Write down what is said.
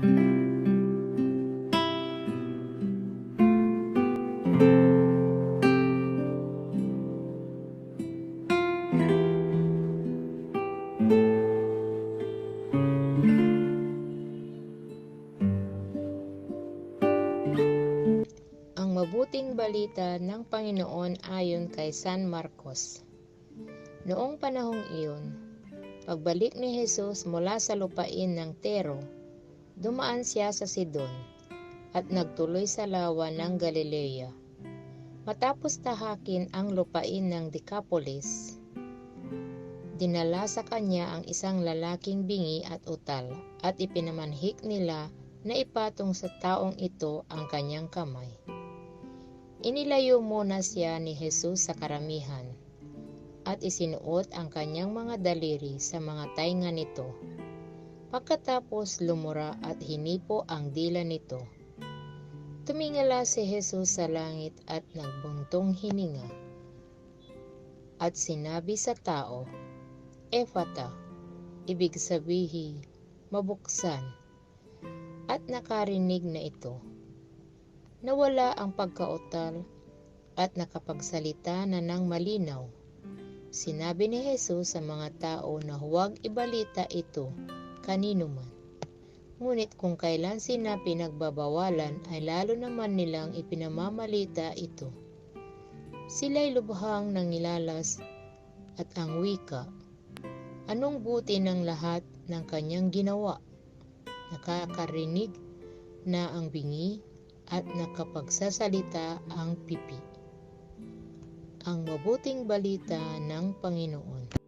Ang mabuting balita ng Panginoon ayon kay San Marcos. Noong panahong iyon, pagbalik ni Jesus mula sa lupain ng Tiro, dumaan siya sa Sidon at nagtuloy sa lawa ng Galilea. Matapos tahakin ang lupain ng Decapolis, dinala sa kanya ang isang lalaking bingi at utal at ipinamanhik nila na ipatong sa taong ito ang kanyang kamay. Inilayo muna siya ni Jesus sa karamihan at isinuot ang kanyang mga daliri sa mga tainga nito. Pagkatapos lumura at hinipo ang dila nito. Tumingala si Jesus sa langit at nagbuntong hininga. At sinabi sa tao, Ephata, ibig sabihin, mabuksan. At nakarinig na ito. Nawala ang pagkautal at nakapagsalita na ng malinaw. Sinabi ni Jesus sa mga tao na huwag ibalita ito kanino man. Ngunit kung kailan sila pinagbabawalan ay lalo naman nilang ipinamamalita ito. Sila'y lubhang nangilalas at ang wika, anong buti ng lahat ng kanyang ginawa? Nakakarinig na ang bingi at nakapagsasalita ang pipi. Ang mabuting balita ng Panginoon.